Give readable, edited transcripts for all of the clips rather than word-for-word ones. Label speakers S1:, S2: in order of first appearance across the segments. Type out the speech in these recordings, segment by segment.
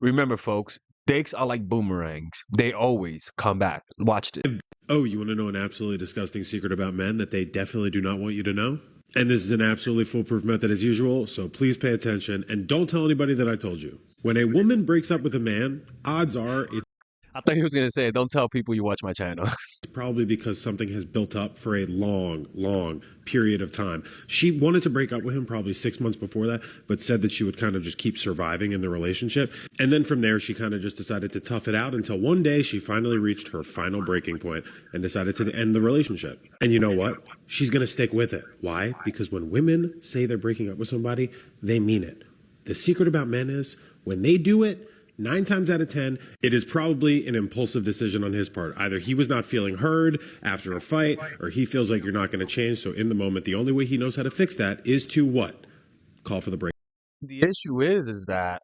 S1: Remember, folks, dicks are like boomerangs. They always come back. Watch this.
S2: Oh, you want to know an absolutely disgusting secret about men that they definitely do not want you to know? And this is an absolutely foolproof method as usual, so please pay attention and don't tell anybody that I told you. When a woman breaks up with a man, odds are it's
S1: I thought he was gonna say, "Don't tell people you watch my channel."
S2: probably because something has built up for a long period of time. She wanted to break up with him probably 6 months before that, but said that she would kind of just keep surviving in the relationship. And then from there, she kind of just decided to tough it out until one day she finally reached her final breaking point and decided to end the relationship. And you know what? She's going to stick with it. Why? Because when women say they're breaking up with somebody, they mean it. The secret about men is when they do it, 9 times out of 10, it is probably an impulsive decision on his part. Either he was not feeling heard after a fight, or he feels like you're not going to change. So in the moment, the only way he knows how to fix that is to what? Call for the break.
S1: The issue is that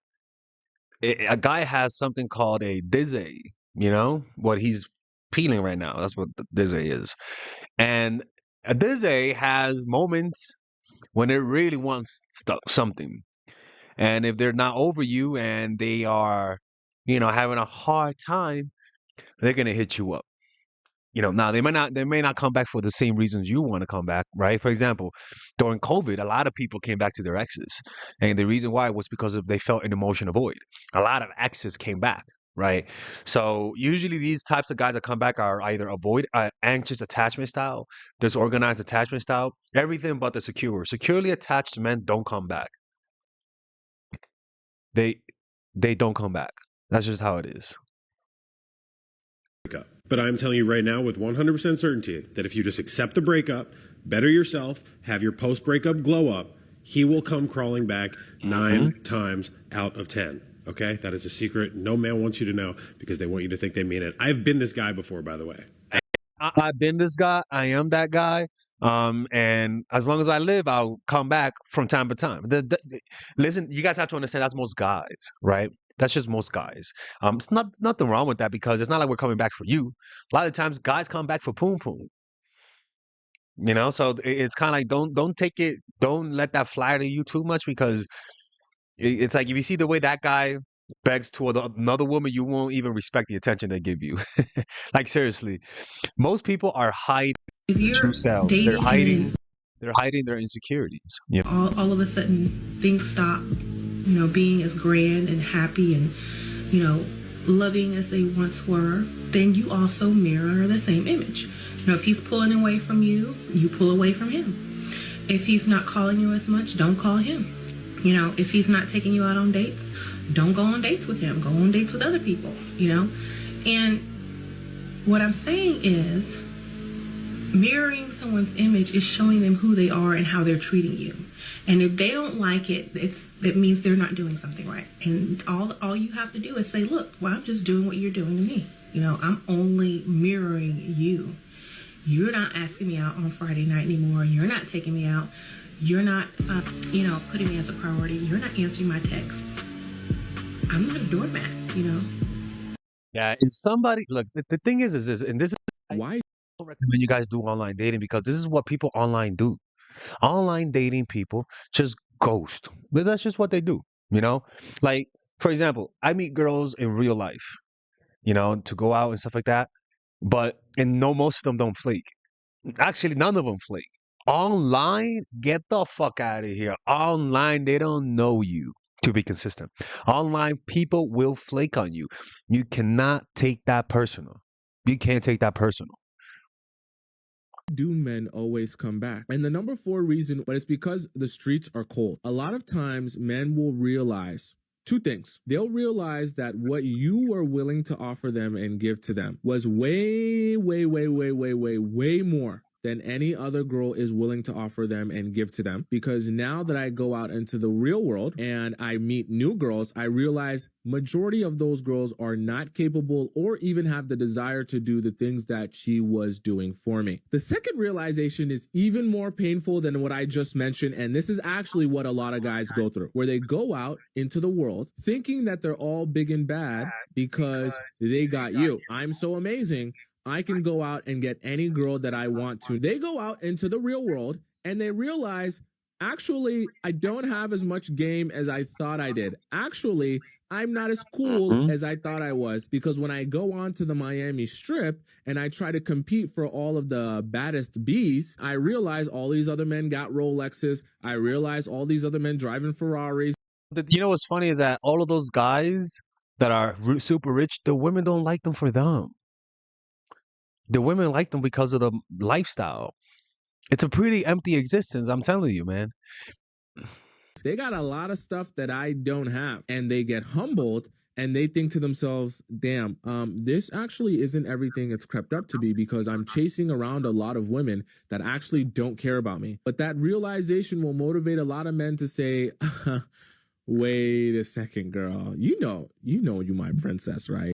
S1: a guy has something called a dizzy. You know what he's peeling right now. That's what the dizzy is, and a dizzy has moments when it really wants something. And if they're not over you and they are, having a hard time, they're gonna hit you up. Now they may not come back for the same reasons you want to come back, right? For example, during COVID, a lot of people came back to their exes. And the reason why was because of they felt an emotional void. A lot of exes came back, right? So usually these types of guys that come back are either avoid anxious attachment style, disorganized attachment style, everything but the secure. Securely attached men don't come back. They they don't come back. That's just how it is.
S2: Up. But I'm telling you right now with 100% certainty that if you just accept the breakup, better yourself, have your post breakup glow up, he will come crawling back 9 times out of 10. Okay? That is a secret no man wants you to know because they want you to think they mean it. I've been this guy before, by the way.
S1: I've been this guy. I am that guy. And as long as I live, I'll come back from time to time. Listen, you guys have to understand that's most guys, right? That's just most guys. It's nothing wrong with that because it's not like we're coming back for you. A lot of times, guys come back for poom poom. So it's kind of like don't take it, don't let that flatter you too much because it's like if you see the way that guy begs to another woman, you won't even respect the attention they give you. Like seriously, most people are hiding
S3: If
S1: their true
S3: you're
S1: selves. They're
S3: dating
S1: hiding.
S3: and
S1: They're hiding their insecurities.
S3: all of a sudden things stop, being as grand and happy and, loving as they once were, then you also mirror the same image. If he's pulling away from you, you pull away from him. If he's not calling you as much, don't call him. If he's not taking you out on dates, don't go on dates with him. Go on dates with other people, And what I'm saying is mirroring someone's image is showing them who they are and how they're treating you. And if they don't like it, it means they're not doing something right. And all you have to do is say, look, well, I'm just doing what you're doing to me. I'm only mirroring you. You're not asking me out on Friday night anymore. You're not taking me out. You're not, putting me as a priority. You're not answering my texts. I'm not a doormat,
S1: Yeah. If somebody look, the thing is this, and this is
S2: Why?
S1: I recommend you guys do online dating because this is what people online do. Online dating people just ghost. But that's just what they do. Like for example, I meet girls in real life. To go out and stuff like that. And no, most of them don't flake. Actually, none of them flake. Online, get the fuck out of here. Online, they don't know you to be consistent. Online, people will flake on you. You cannot take that personal. You can't take that personal.
S4: Do men always come back? And the number 4 reason, but it's because the streets are cold. A lot of times men will realize 2 things. They'll realize that what you were willing to offer them and give to them was way more than any other girl is willing to offer them and give to them. Because now that I go out into the real world and I meet new girls, I realize majority of those girls are not capable or even have the desire to do the things that she was doing for me. The second realization is even more painful than what I just mentioned, and this is actually what a lot of guys go through, where they go out into the world thinking that they're all big and bad because they got you. I'm so amazing. I can go out and get any girl that I want to. They go out into the real world and they realize Actually, I don't have as much game as I thought I did. Actually, I'm not as cool
S1: Mhm.
S4: as I thought I was because when I go on to the Miami Strip and I try to compete for all of the baddest bees, I realize all these other men got Rolexes. I realize all these other men driving Ferraris.
S1: You know what's funny is that all of those guys that are super rich, the women don't like them for them. The women like them because of the lifestyle. It's a pretty empty existence, I'm telling you, man.
S4: They got a lot of stuff that I don't have, and they get humbled and they think to themselves, damn, this actually isn't everything it's crept up to be because I'm chasing around a lot of women that actually don't care about me. But that realization will motivate a lot of men to say, wait a second, girl, you know you my princess, right?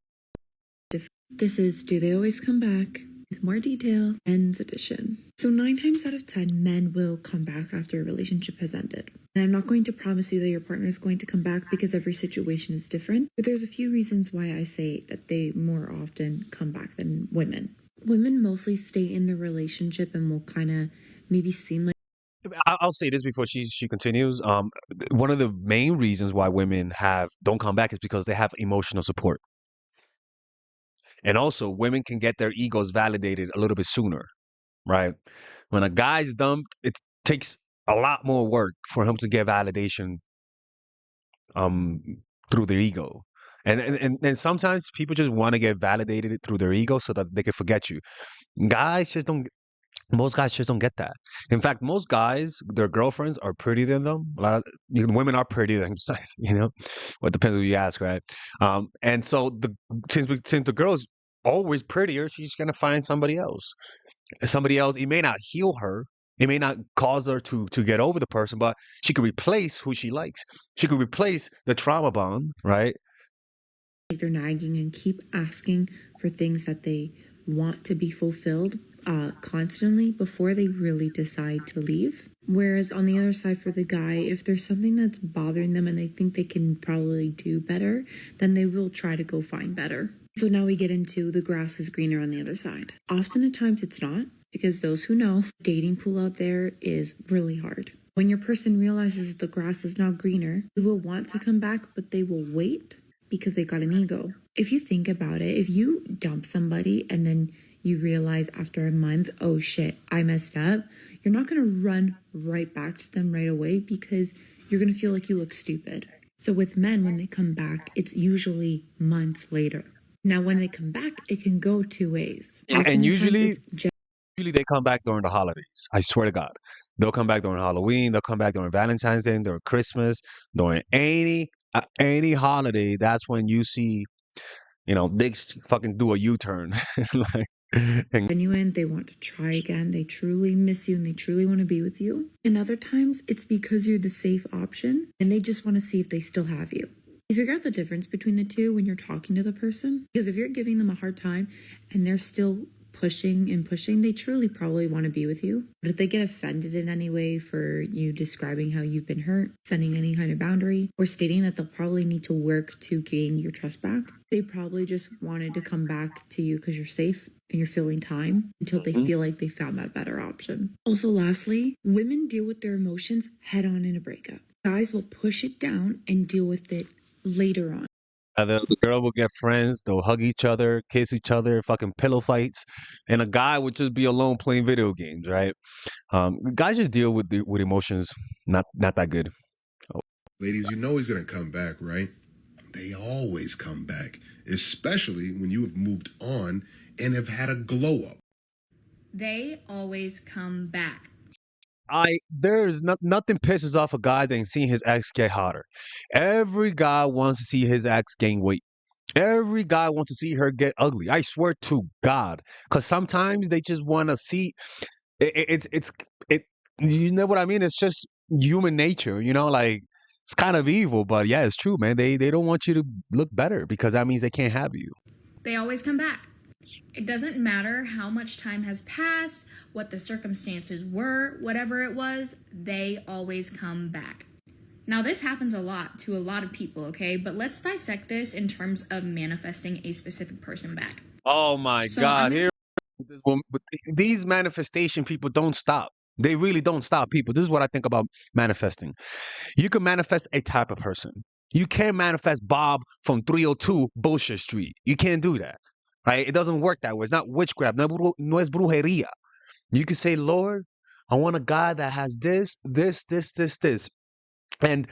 S5: This is Do They Always Come Back? With more detail, Men's edition. So 9 times out of 10, men will come back after a relationship has ended. And I'm not going to promise you that your partner is going to come back because every situation is different, but there's a few reasons why I say that they more often come back than women. Women mostly stay in the relationship and will kind of maybe seem like
S1: I'll say this before she continues. One of the main reasons why women don't come back is because they have emotional support. And also, women can get their egos validated a little bit sooner, right? When a guy's dumped, it takes a lot more work for him to get validation um, through their ego. And sometimes people just want to get validated through their ego so that they can forget you. Most guys just don't get that. In fact, most guys, their girlfriends are prettier than them. Women are prettier than guys, well, it depends who you ask, right? And so since the girl's always prettier, she's gonna find somebody else. Somebody else, it may not heal her, it may not cause her to get over the person, but she could replace who she likes. She could replace the trauma bond, right?
S5: they're nagging and keep asking for things that they want to be fulfilled constantly before they really decide to leave. Whereas on the other side, for the guy, if there's something that's bothering them and they think they can probably do better, then they will try to go find better. So now we get into the grass is greener on the other side. Often at times it's not, because those who know, dating pool out there is really hard. When your person realizes the grass is not greener, they will want to come back, but they will wait because they got an ego. If you think about it, if you dump somebody and then you realize after a month, oh shit, I messed up, you're not going to run right back to them right away because you're going to feel like you look stupid. So with men, when they come back, it's usually months later. Now, when they come back, it can go two ways.
S1: And usually they come back during the holidays. I swear to God. They'll come back during Halloween. They'll come back during Valentine's Day, during Christmas, during any holiday. That's when you see, they fucking do a U-turn. And
S5: genuine, they want to try again, they truly miss you and they truly want to be with you. And other times it's because you're the safe option and they just want to see if they still have you. You figure out the difference between the two when you're talking to the person, because if you're giving them a hard time and they're still pushing and pushing, they truly probably want to be with you. But if they get offended in any way for you describing how you've been hurt, setting any kind of boundary, or stating that they'll probably need to work to gain your trust back, they probably just wanted to come back to you because you're safe and you're filling time until they feel like they found that better option. Also, lastly, women deal with their emotions head on in a breakup. Guys will push it down and deal with it later on.
S1: the girl will get friends. They'll hug each other, kiss each other, fucking pillow fights, and a guy would just be alone playing video games, right? Guys just deal with emotions not that good.
S6: Ladies, you know he's gonna come back, right? They always come back, especially when you have moved on and have had a glow up.
S7: They always come back.
S1: Nothing pisses off a guy than seeing his ex get hotter. Every guy wants to see his ex gain weight. Every guy wants to see her get ugly. I swear to God, because sometimes they just want to see. It's you know what I mean? It's just human nature, like it's kind of evil, but yeah, it's true, man. They don't want you to look better because that means they can't have you.
S7: They always come back. It doesn't matter how much time has passed, what the circumstances were, whatever it was, they always come back. Now, this happens a lot to a lot of people, okay? But let's dissect this in terms of manifesting a specific person back.
S1: Oh my God. These manifestation people don't stop. They really don't stop people. This is what I think about manifesting. You can manifest a type of person. You can't manifest Bob from 302 Bullshit Street. You can't do that, right? It doesn't work that way. It's not witchcraft. No es brujeria. You can say, Lord, I want a guy that has this. And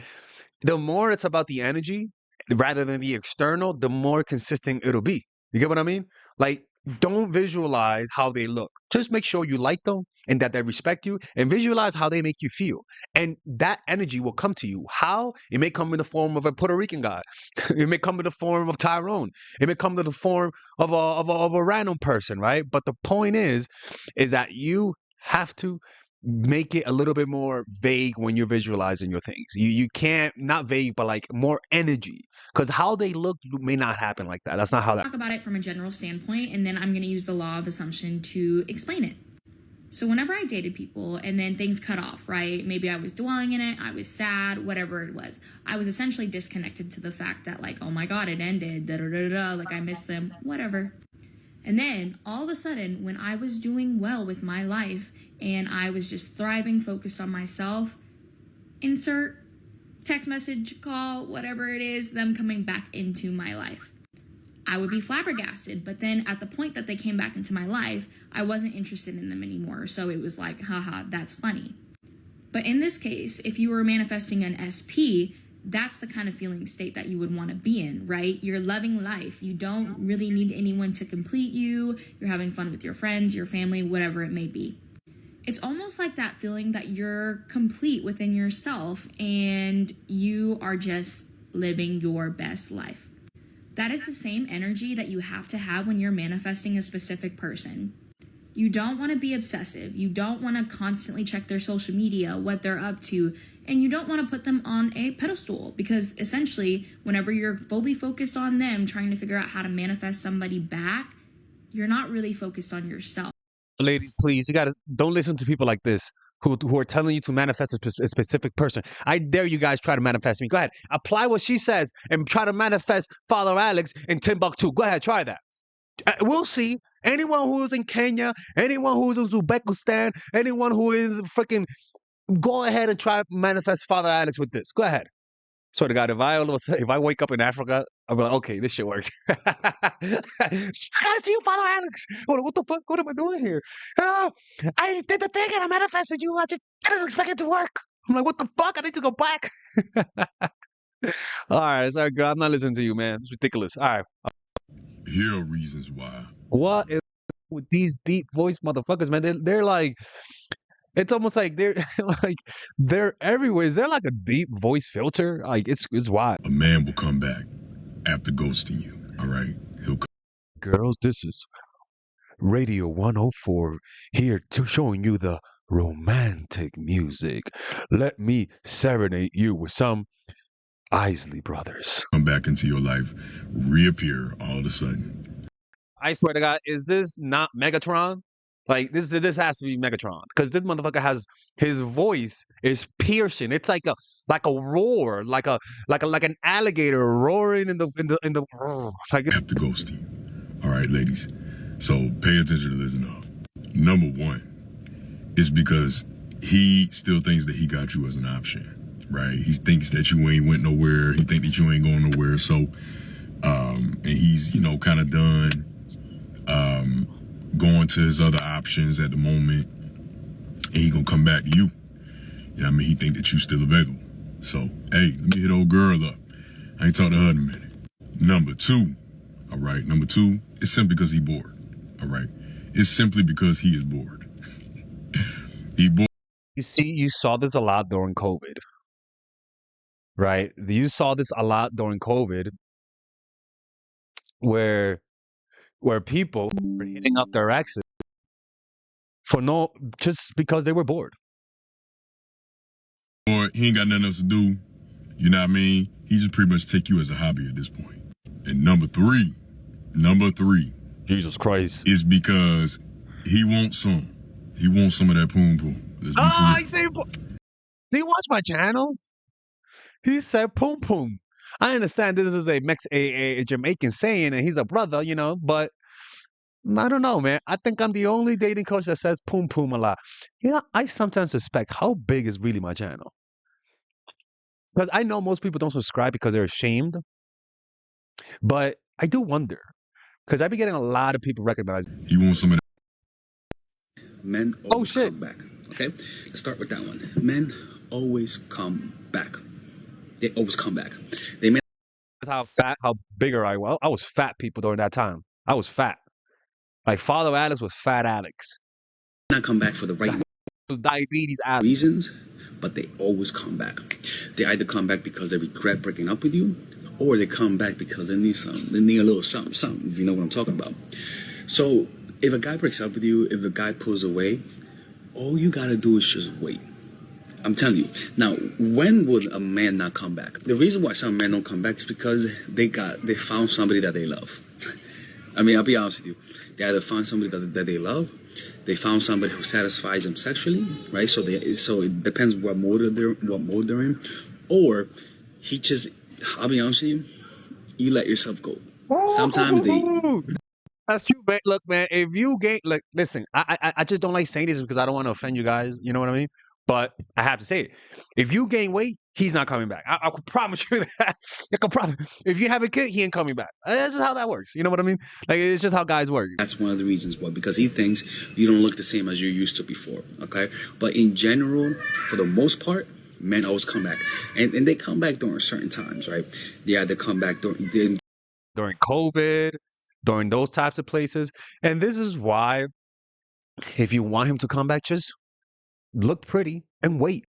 S1: the more it's about the energy rather than the external, the more consistent it'll be. You get what I mean? Like, don't visualize how they look. Just make sure you like them and that they respect you, and visualize how they make you feel. And that energy will come to you. How? It may come in the form of a Puerto Rican guy. It may come in the form of Tyrone. It may come in the form of a random person, right? But the point is that you have to make it a little bit more vague when you're visualizing your things. You can't, not vague, but like more energy, because how they look may not happen like that. That's not how that.
S7: Talk about it from a general standpoint, and then I'm going to use the law of assumption to explain it. So whenever I dated people and then things cut off, right? Maybe I was dwelling in it, I was sad, whatever it was. I was essentially disconnected to the fact that, like, oh my God, it ended, like I miss them, whatever. And then all of a sudden, when I was doing well with my life and I was just thriving, focused on myself, insert text message, call, whatever it is, them coming back into my life. I would be flabbergasted. But then at the point that they came back into my life, I wasn't interested in them anymore. So it was like, haha, that's funny. But in this case, if you were manifesting an SP, that's the kind of feeling state that you would want to be in, right? You're loving life. You don't really need anyone to complete you. You're having fun with your friends, your family, whatever it may be. It's almost like that feeling that you're complete within yourself and you are just living your best life. That is the same energy that you have to have when you're manifesting a specific person. You don't want to be obsessive. You don't want to constantly check their social media, what they're up to, and you don't want to put them on a pedestal, because essentially, whenever you're fully focused on them, trying to figure out how to manifest somebody back, you're not really focused on yourself.
S1: Ladies, please, don't listen to people like this who are telling you to manifest a specific person. I dare you guys try to manifest me. Go ahead. Apply what she says and try to manifest Father Alex in Timbuktu. Go ahead, try that. We'll see. Anyone who is in Kenya, anyone who is in Uzbekistan, anyone who is freaking, go ahead and try to manifest Father Alex with this. Go ahead. Swear to God, if I wake up in Africa, I'll be like, okay, this shit works. Guys, to you, Father Alex. What the fuck? What am I doing here? Oh, I did the thing and I manifested you. I just didn't expect it to work. I'm like, what the fuck? I need to go back. All right, sorry, girl. I'm not listening to you, man. It's ridiculous. All right.
S8: Here are reasons why.
S1: What is with these deep voice motherfuckers, man? They're like, it's almost like they're everywhere. Is there like a deep voice filter? Like it's wild.
S8: A man will come back after ghosting you. All right, he'll come.
S1: Girls, this is Radio 104 here to showing you the romantic music. Let me serenade you with some Isley Brothers.
S8: Come back into your life, reappear all of a sudden.
S1: I swear to God, is this not Megatron? Like this has to be Megatron, because this motherfucker has, his voice is piercing. It's like a roar, like an alligator roaring in the like
S8: after ghosting. All right, ladies. So pay attention to this now. Number one is because he still thinks that he got you as an option, right? He thinks that you ain't went nowhere. He think that you ain't going nowhere. So, and he's kind of done. Going to his other options at the moment, and he gonna come back to you. You know what I mean? He think that you still available. So, hey, let me hit old girl up. I ain't talked to her in a minute. Number two, all right? Number two, it's simply because he bored, all right? It's simply because he is bored. He bored.
S1: You see, you saw this a lot during COVID, right? You saw this a lot during COVID, where people were hitting up their exes just because they were bored.
S8: Or he ain't got nothing else to do. You know what I mean? He just pretty much take you as a hobby at this point. And number three,
S1: Jesus Christ,
S8: is because he wants some. He wants some of that poom poom.
S1: I say, did you watch my channel? He said poom poom. I understand this is a Jamaican saying, and he's a brother, but I don't know, man. I think I'm the only dating coach that says poom poom a lot. You know, I sometimes suspect how big is really my channel. Because I know most people don't subscribe because they're ashamed. But I do wonder. Because I be getting a lot of people recognize.
S8: You want some of
S9: Men
S1: Oh,
S9: always
S1: shit.
S9: come back. Okay, let's start with that one. Men always come back. They always come back. They may
S1: How bigger I was. I was fat, people, during that time. I was fat. Like Father Alex was fat Alex.
S9: not come back for the right
S1: It was diabetes Alex.
S9: reasons, but they always come back. They either come back because they regret breaking up with you, or they come back because they need something. They need a little something, if you know what I'm talking about. So if a guy breaks up with you, if a guy pulls away, all you gotta do is just wait. I'm telling you. Now, when would a man not come back? The reason why some men don't come back is because they found somebody that they love. I mean, I'll be honest with you. They either found somebody that they love, they found somebody who satisfies them sexually, right? So it depends what mode they're in, or he just. I'll be honest with you. You let yourself go. Sometimes
S1: That's true, man. Look, man, if you gain, like, listen, I just don't like saying this because I don't want to offend you guys. You know what I mean? But I have to say it. If you gain weight, he's not coming back. I can promise you that. I can promise. If you have a kid, he ain't coming back. That's just how that works. You know what I mean? Like, it's just how guys work.
S9: That's one of the reasons why, because he thinks you don't look the same as you used to before. Okay, but in general, for the most part, men always come back, and they come back during certain times, right? They either come back during
S1: COVID, during those types of places. And this is why, if you want him to come back, just look pretty and wait.